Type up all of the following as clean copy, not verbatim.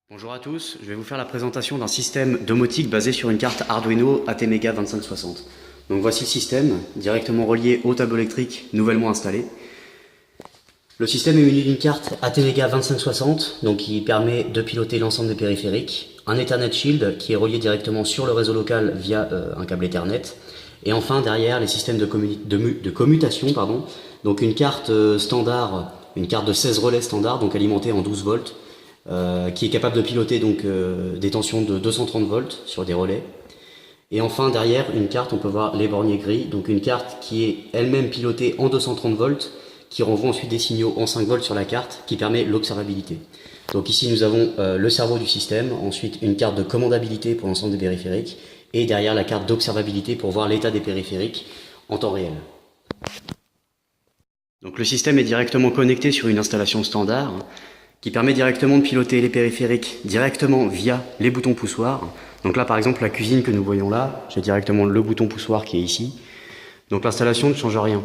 Bonjour à tous, je vais vous faire la présentation d'un système domotique basé sur une carte Arduino ATmega 2560. Donc voici le système, directement relié au tableau électrique nouvellement installé. Le système est muni d'une carte ATmega 2560, donc qui permet de piloter l'ensemble des périphériques, un Ethernet Shield qui est relié directement sur le réseau local via un câble Ethernet, et enfin derrière les systèmes de commutation, donc une carte standard, une carte de 16 relais standard, donc alimentée en 12 volts, qui est capable de piloter donc des tensions de 230 volts sur des relais. Et enfin derrière une carte, on peut voir les borniers gris, donc une carte qui est elle-même pilotée en 230 volts, qui renvoie ensuite des signaux en 5 volts sur la carte, qui permet l'observabilité. Donc ici nous avons le cerveau du système, ensuite une carte de commandabilité pour l'ensemble des périphériques, et derrière la carte d'observabilité pour voir l'état des périphériques en temps réel. Donc le système est directement connecté sur une installation standard, qui permet directement de piloter les périphériques directement via les boutons poussoirs. Donc là par exemple la cuisine que nous voyons là, j'ai directement le bouton poussoir qui est ici. Donc l'installation ne change rien.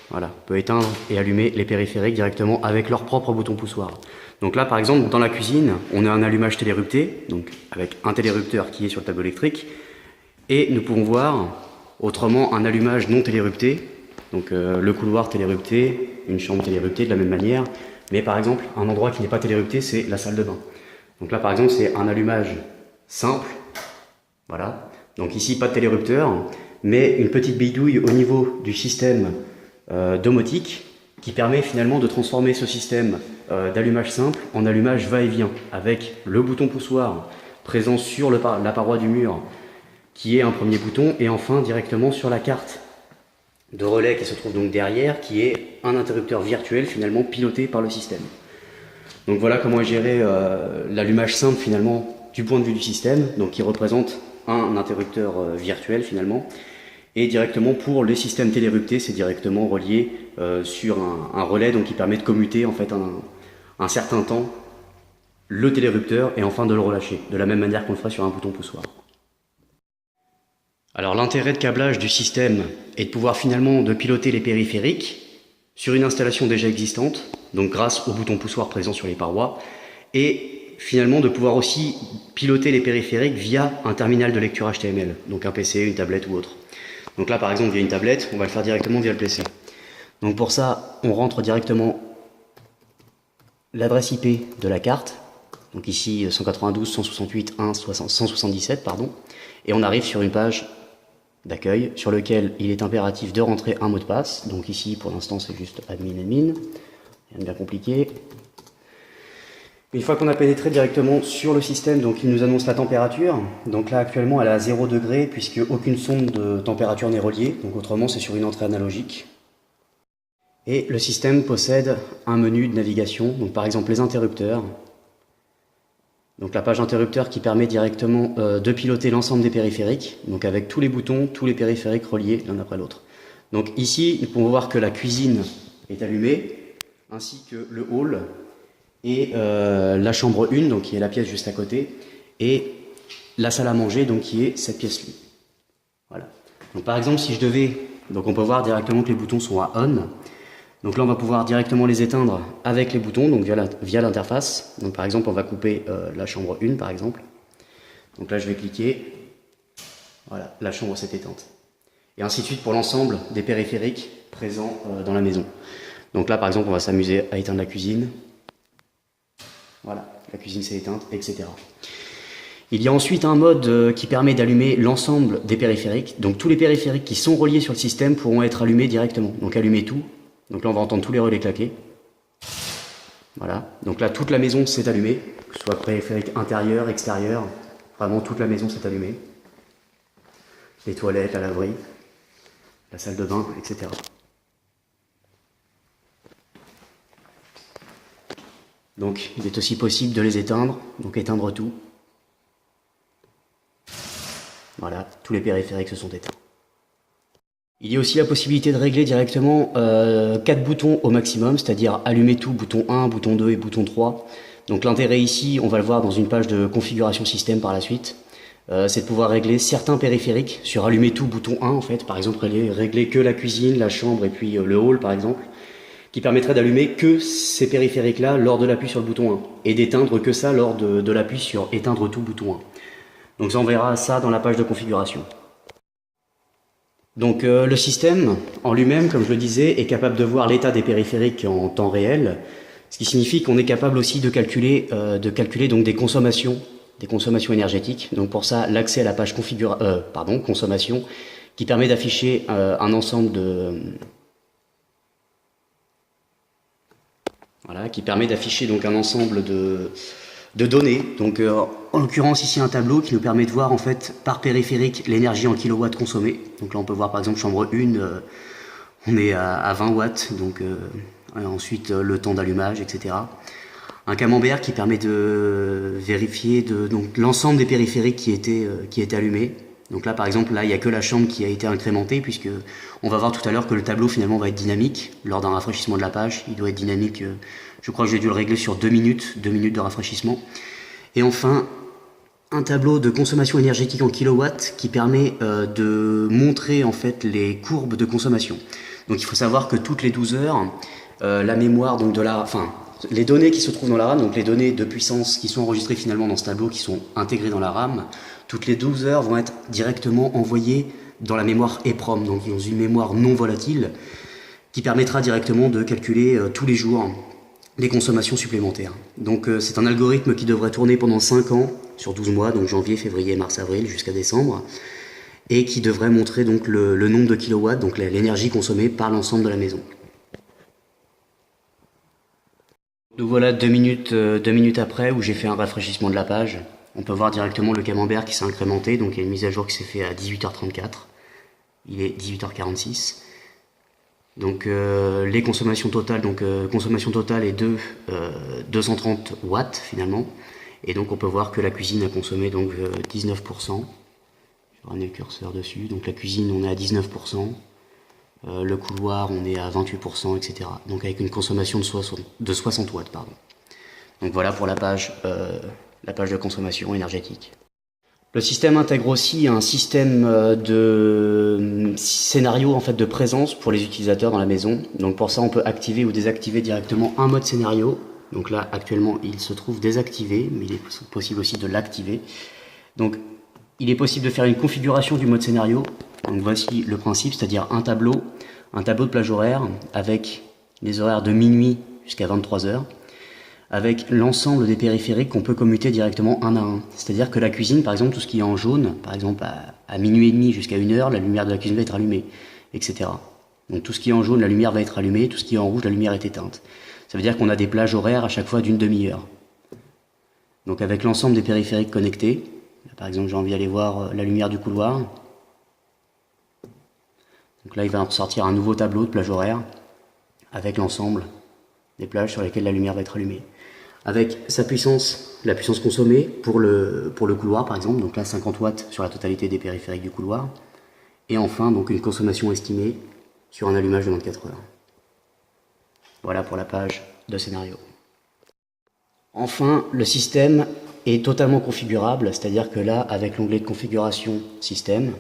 Voilà, on peut éteindre et allumer les périphériques directement avec leur propre bouton poussoir. Donc là par exemple dans la cuisine, on a un allumage télérupté, donc avec un télérupteur qui est sur le tableau électrique. Et nous pouvons voir autrement un allumage non télérupté, donc le couloir télérupté, une chambre téléruptée de la même manière. Mais par exemple, un endroit qui n'est pas télérupté, c'est la salle de bain. Donc là, par exemple, c'est un allumage simple. Voilà. Donc ici, pas de télérupteur, mais une petite bidouille au niveau du système domotique qui permet finalement de transformer ce système d'allumage simple en allumage va-et-vient avec le bouton poussoir présent sur la paroi du mur qui est un premier bouton et enfin directement sur la carte de relais qui se trouve donc derrière, qui est un interrupteur virtuel finalement piloté par le système. Donc voilà comment est géré l'allumage simple finalement du point de vue du système, donc qui représente un interrupteur virtuel finalement, et directement pour les systèmes téléruptés, c'est directement relié sur un relais donc qui permet de commuter en fait un certain temps le télérupteur et enfin de le relâcher, de la même manière qu'on le ferait sur un bouton poussoir. Alors l'intérêt de câblage du système est de pouvoir finalement de piloter les périphériques sur une installation déjà existante, donc grâce au bouton poussoir présent sur les parois, et finalement de pouvoir aussi piloter les périphériques via un terminal de lecture HTML, donc un PC, une tablette ou autre. Donc là par exemple via une tablette, on va le faire directement via le PC. Donc pour ça, on rentre directement l'adresse IP de la carte, donc ici 192.168.1.177, pardon, et on arrive sur une page d'accueil sur lequel il est impératif de rentrer un mot de passe. Donc ici pour l'instant c'est juste admin, rien de bien compliqué. Une fois qu'on a pénétré directement sur le système, donc il nous annonce la température. Donc là actuellement elle est à 0 degré puisque aucune sonde de température n'est reliée, donc autrement c'est sur une entrée analogique. Et le système possède un menu de navigation, donc par exemple les interrupteurs. Donc la page interrupteur qui permet directement de piloter l'ensemble des périphériques, donc avec tous les boutons, tous les périphériques reliés l'un après l'autre. Donc ici, nous pouvons voir que la cuisine est allumée, ainsi que le hall et la chambre 1, donc qui est la pièce juste à côté, et la salle à manger, donc qui est cette pièce-là. Voilà. Donc par exemple, si je devais, donc on peut voir directement que les boutons sont à on. Donc là, on va pouvoir directement les éteindre avec les boutons, donc via l'interface. Donc par exemple, on va couper la chambre 1, par exemple. Donc là, je vais cliquer. Voilà, la chambre s'est éteinte. Et ainsi de suite pour l'ensemble des périphériques présents dans la maison. Donc là, par exemple, on va s'amuser à éteindre la cuisine. Voilà, la cuisine s'est éteinte, etc. Il y a ensuite un mode qui permet d'allumer l'ensemble des périphériques. Donc tous les périphériques qui sont reliés sur le système pourront être allumés directement. Donc allumer tout. Donc là, on va entendre tous les relais claquer. Voilà. Donc là, toute la maison s'est allumée, que ce soit périphérique intérieur, extérieur. Vraiment, toute la maison s'est allumée. Les toilettes, la laverie, la salle de bain, etc. Donc, il est aussi possible de les éteindre. Donc, éteindre tout. Voilà, tous les périphériques se sont éteints. Il y a aussi la possibilité de régler directement 4 boutons au maximum, c'est-à-dire allumer tout, bouton 1, bouton 2 et bouton 3. Donc l'intérêt ici, on va le voir dans une page de configuration système par la suite, c'est de pouvoir régler certains périphériques sur allumer tout, bouton 1 en fait, par exemple régler que la cuisine, la chambre et puis le hall par exemple, qui permettrait d'allumer que ces périphériques-là lors de l'appui sur le bouton 1 et d'éteindre que ça lors de l'appui sur éteindre tout bouton 1. Donc ça, on verra ça dans la page de configuration. Donc le système en lui-même, comme je le disais, est capable de voir l'état des périphériques en temps réel, ce qui signifie qu'on est capable aussi de calculer donc des consommations énergétiques. Donc pour ça, l'accès à la page consommation, qui permet d'afficher un ensemble de qui permet d'afficher donc un ensemble de données. Donc en l'occurrence ici un tableau qui nous permet de voir en fait par périphérique l'énergie en kilowatts consommée. Donc là on peut voir par exemple chambre 1, on est à 20 watts, donc ensuite le temps d'allumage, etc. Un camembert qui permet de vérifier donc l'ensemble des périphériques qui étaient allumés. Donc là par exemple là il n'y a que la chambre qui a été incrémentée, puisque on va voir tout à l'heure que le tableau finalement va être dynamique lors d'un rafraîchissement de la page. Il doit être dynamique, je crois que j'ai dû le régler sur 2 minutes de rafraîchissement. Et enfin un tableau de consommation énergétique en kilowatts qui permet de montrer en fait les courbes de consommation. Donc il faut savoir que toutes les 12 heures, la mémoire donc les données qui se trouvent dans la RAM, donc les données de puissance qui sont enregistrées finalement dans ce tableau, qui sont intégrées dans la RAM, toutes les 12 heures vont être directement envoyées dans la mémoire EEPROM, donc dans une mémoire non volatile, qui permettra directement de calculer tous les jours les consommations supplémentaires. Donc c'est un algorithme qui devrait tourner pendant 5 ans, sur 12 mois, donc janvier, février, mars, avril, jusqu'à décembre, et qui devrait montrer donc le nombre de kilowatts, donc l'énergie consommée par l'ensemble de la maison. Donc voilà 2 minutes après, où j'ai fait un rafraîchissement de la page. On peut voir directement le camembert qui s'est incrémenté, donc il y a une mise à jour qui s'est faite à 18h34. Il est 18h46. Donc les consommations totales, consommation totale est de 230 watts finalement. Et donc on peut voir que la cuisine a consommé donc 19%. Je vais ramener le curseur dessus. Donc la cuisine on est à 19%. Le couloir on est à 28%, etc. Donc avec une consommation de 60 watts, pardon. Donc voilà pour la page de consommation énergétique. Le système intègre aussi un système de scénario en fait de présence pour les utilisateurs dans la maison. Donc pour ça on peut activer ou désactiver directement un mode scénario. Donc là actuellement il se trouve désactivé, mais il est possible aussi de l'activer. Donc il est possible de faire une configuration du mode scénario. Donc voici le principe, c'est-à-dire un tableau de plage horaire avec les horaires de minuit jusqu'à 23h, avec l'ensemble des périphériques qu'on peut commuter directement un à un. C'est-à-dire que la cuisine, par exemple, tout ce qui est en jaune, par exemple à minuit et demi jusqu'à 1h, la lumière de la cuisine va être allumée, etc. Donc tout ce qui est en jaune, la lumière va être allumée, tout ce qui est en rouge, la lumière est éteinte. Ça veut dire qu'on a des plages horaires à chaque fois d'une demi-heure. Donc avec l'ensemble des périphériques connectés, là, par exemple j'ai envie d'aller voir la lumière du couloir. Donc là il va ressortir un nouveau tableau de plage horaire avec l'ensemble des plages sur lesquelles la lumière va être allumée. Avec sa puissance, la puissance consommée pour le couloir par exemple, donc là 50 watts sur la totalité des périphériques du couloir. Et enfin donc une consommation estimée sur un allumage de 24 heures. Voilà pour la page de scénario. Enfin, le système est totalement configurable, c'est-à-dire que là, avec l'onglet de configuration système,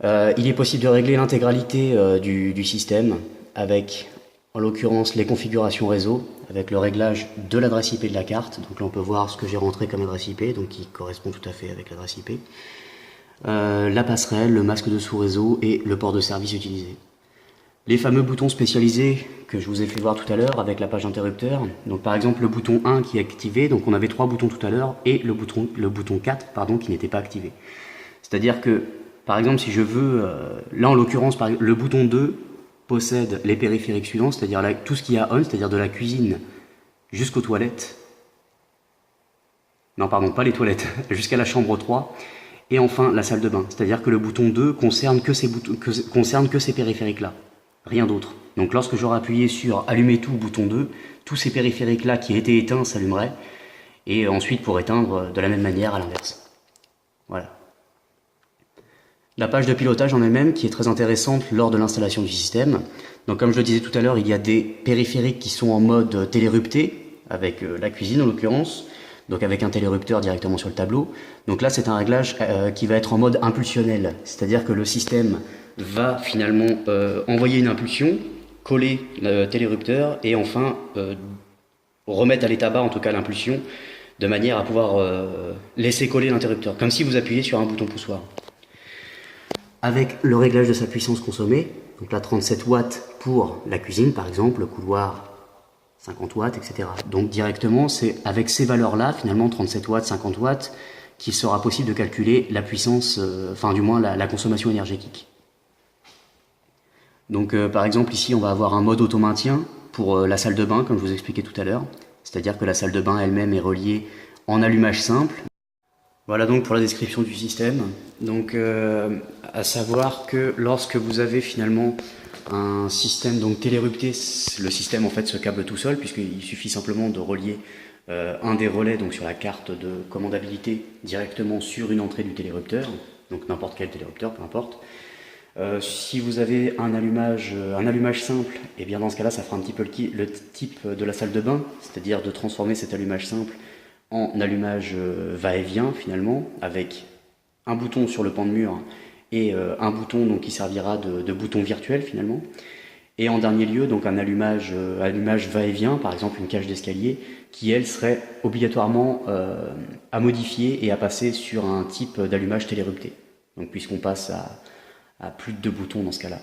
il est possible de régler l'intégralité du système avec, en l'occurrence, les configurations réseau, avec le réglage de l'adresse IP de la carte. Donc là, on peut voir ce que j'ai rentré comme adresse IP, donc qui correspond tout à fait avec l'adresse IP. La passerelle, le masque de sous-réseau et le port de service utilisé. Les fameux boutons spécialisés que je vous ai fait voir tout à l'heure avec la page interrupteur. Donc par exemple le bouton 1 qui est activé, donc on avait 3 boutons tout à l'heure, et le bouton 4 pardon, qui n'était pas activé. C'est-à-dire que par exemple si je veux, là en l'occurrence le bouton 2 possède les périphériques suivants, c'est-à-dire tout ce qu'il y a on, c'est-à-dire de la cuisine jusqu'aux toilettes. Non pardon, pas les toilettes, jusqu'à la chambre 3. Et enfin la salle de bain, c'est-à-dire que le bouton 2 concerne que ces périphériques-là. Rien d'autre. Donc lorsque j'aurai appuyé sur allumer tout, bouton 2, tous ces périphériques là qui étaient éteints s'allumeraient, et ensuite pour éteindre de la même manière à l'inverse. Voilà. La page de pilotage en elle-même qui est très intéressante lors de l'installation du système. Donc comme je le disais tout à l'heure, il y a des périphériques qui sont en mode télérupté, avec la cuisine en l'occurrence, donc avec un télérupteur directement sur le tableau. Donc là c'est un réglage qui va être en mode impulsionnel, c'est-à-dire que le système va finalement envoyer une impulsion coller le télérupteur et enfin remettre à l'état bas, en tout cas l'impulsion, de manière à pouvoir laisser coller l'interrupteur, comme si vous appuyez sur un bouton poussoir. Avec le réglage de sa puissance consommée, donc là 37 watts pour la cuisine par exemple, le couloir 50 watts, etc. Donc directement, c'est avec ces valeurs-là, finalement 37 watts, 50 watts, qu'il sera possible de calculer la puissance, enfin du moins la consommation énergétique. Donc par exemple ici on va avoir un mode auto-maintien pour la salle de bain, comme je vous expliquais tout à l'heure. C'est-à-dire que la salle de bain elle-même est reliée en allumage simple. Voilà donc pour la description du système. Donc à savoir que lorsque vous avez finalement un système donc télérupté, le système en fait se câble tout seul, puisqu'il suffit simplement de relier un des relais donc sur la carte de commandabilité directement sur une entrée du télérupteur, donc n'importe quel télérupteur, peu importe. Si vous avez un allumage simple, et bien dans ce cas-là, ça fera un petit peu le type de la salle de bain, c'est-à-dire de transformer cet allumage simple en allumage va-et-vient finalement, avec un bouton sur le pan de mur et un bouton donc, qui servira de bouton virtuel finalement. Et en dernier lieu, donc un allumage va-et-vient, par exemple une cage d'escalier, qui elle serait obligatoirement à modifier et à passer sur un type d'allumage télérupté. Donc puisqu'on passe à plus de 2 boutons dans ce cas-là.